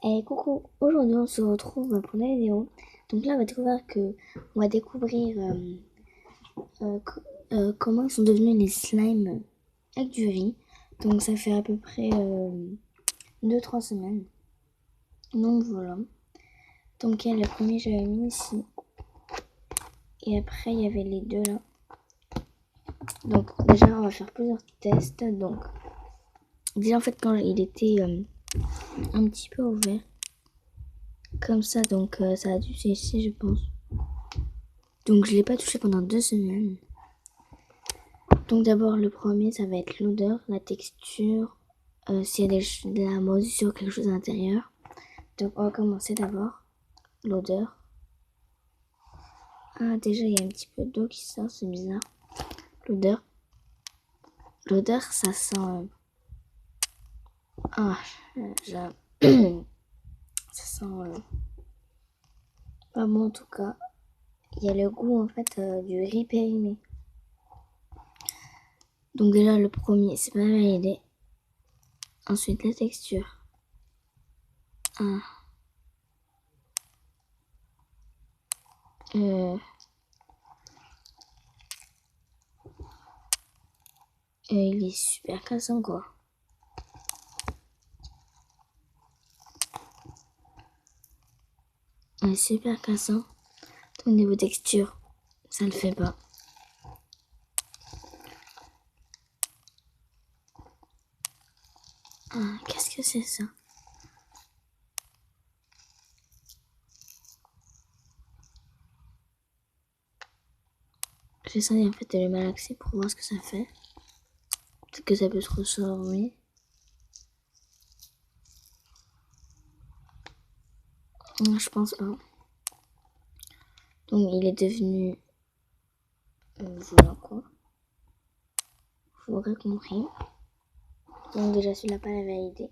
Et coucou, aujourd'hui on se retrouve pour la vidéo. Donc là on va découvrir comment ils sont devenus les slimes avec du riz. Donc ça fait à peu près 2-3 semaines. Donc voilà. Donc il y a le premier j'avais mis ici. Et après il y avait les deux là. Donc déjà on va faire plusieurs tests. Donc déjà en fait quand il était un petit peu ouvert. Comme ça donc ça a dû sécher je pense. Donc je l'ai pas touché pendant 2 semaines. Donc d'abord le premier ça va être l'odeur, la texture, s'il y a de la moisissure ou quelque chose à l'intérieur. Donc on va commencer d'abord l'odeur. Ah déjà il y a un petit peu d'eau qui sort, c'est bizarre. L'odeur. L'odeur ça sent... Ah, ça sent pas bon en tout cas. Il y a le goût en fait du riz périmé. Donc déjà le premier c'est pas validé. Ensuite la texture. Ah. Il est super cassant quoi. Il est super cassant. Au niveau texture, ça le fait pas. Ah, qu'est-ce que c'est ça? J'essaie en fait de le malaxer pour voir ce que ça fait. Peut-être que ça peut se ressortir. Non, je pense pas. Donc il est devenu... voilà quoi. Vous aurez compris. Donc déjà celui-là pas la validé.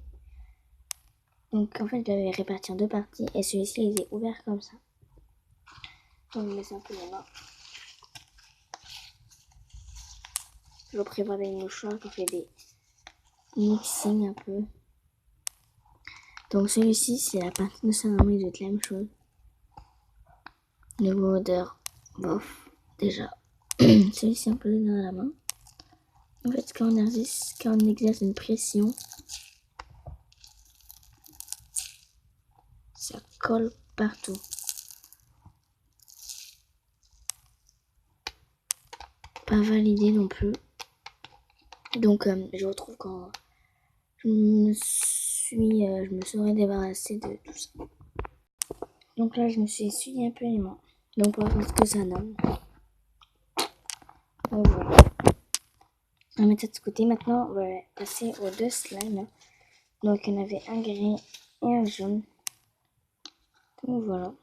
Donc en fait je l'avais réparti en deux parties et celui-ci il est ouvert comme ça. Donc je mets ça un peu là-bas. Je prévois des mouchoirs qui fait des mixing un peu. Donc celui-ci c'est la partie de salami, de la même chose. Niveau odeur, bof, déjà. Celui-ci un peu dans la main. En fait quand on exerce une pression, ça colle partout. Pas validé non plus. Donc je retrouve quand je me serais débarrassée de tout ça. Donc là je me suis essuyé un peu les mains. Donc on va voir ce que ça donne. Donc voilà. On va mettre ça de côté. Maintenant on va passer aux deux slimes. Donc il y en avait un gris et un jaune. Donc voilà.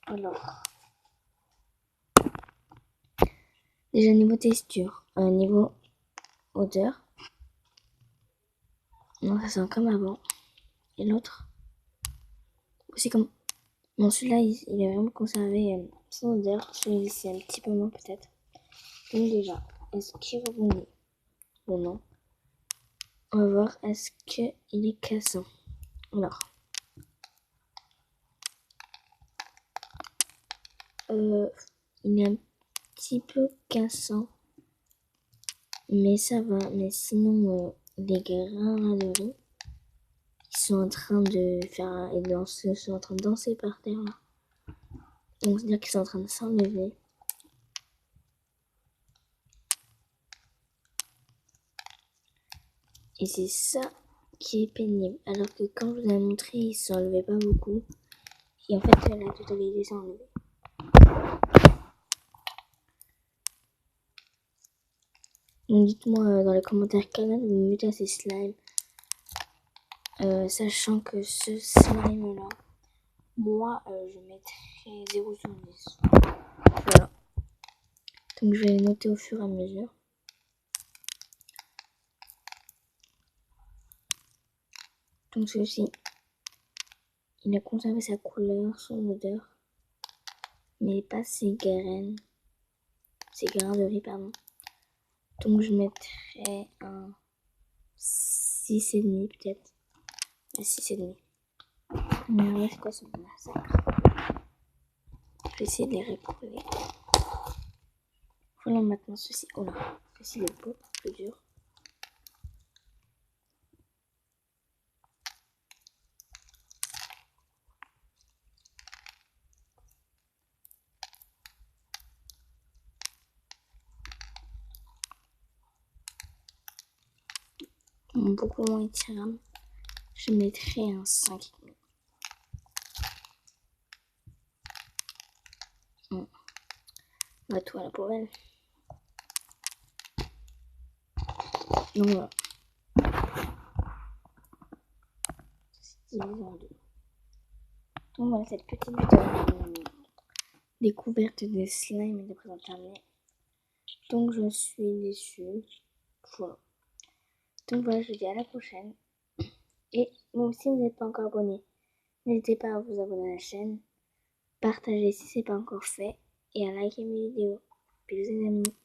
Alors. Déjà niveau texture, niveau odeur. Non, ça sent comme avant. Et l'autre aussi comme... Bon, celui-là, il est vraiment conservé son odeur. Celui-ci, un petit peu moins peut-être. Donc déjà, est-ce qu'il rebondit? Bon, non. On va voir, est-ce qu'il est cassant? Alors. Il est un petit peu cassant. Mais ça va. Mais sinon, les grains là de riz, ils sont en train de faire... Ils sont en train de danser par terre là. Donc c'est-à-dire qu'ils sont en train de s'enlever. Et c'est ça qui est pénible. Alors que quand je vous ai montré, ils ne s'enlevaient pas beaucoup. Et en fait, la totalité s'est enlevée. Donc dites-moi dans les commentaires quel âge vous mettez à ces slimes. Sachant que ce slime là, moi je mettrais 0 sur 10. Voilà. Donc je vais les noter au fur et à mesure. Donc celui-ci, il a conservé sa couleur, son odeur, mais pas ses graines. Ses grains de riz, pardon. Donc je mettrais un 6,5 peut-être. à 6,5. Mais là, c'est quoi ce massacre? Je vais essayer de les récoller. Voilà maintenant ceci. Oh là, ceci est beaucoup plus dur. Beaucoup moins étirable. Je mettrai un 5,5. On va tout à la poubelle. Donc voilà. C'est divisé en deux. Donc voilà cette petite découverte de slime est de présent terminée. Donc je suis déçue. Voilà. Donc voilà, je vous dis à la prochaine. Et donc si vous n'êtes pas encore abonné, n'hésitez pas à vous abonner à la chaîne, partager si ce n'est pas encore fait et à liker mes vidéos. Bisous les amis.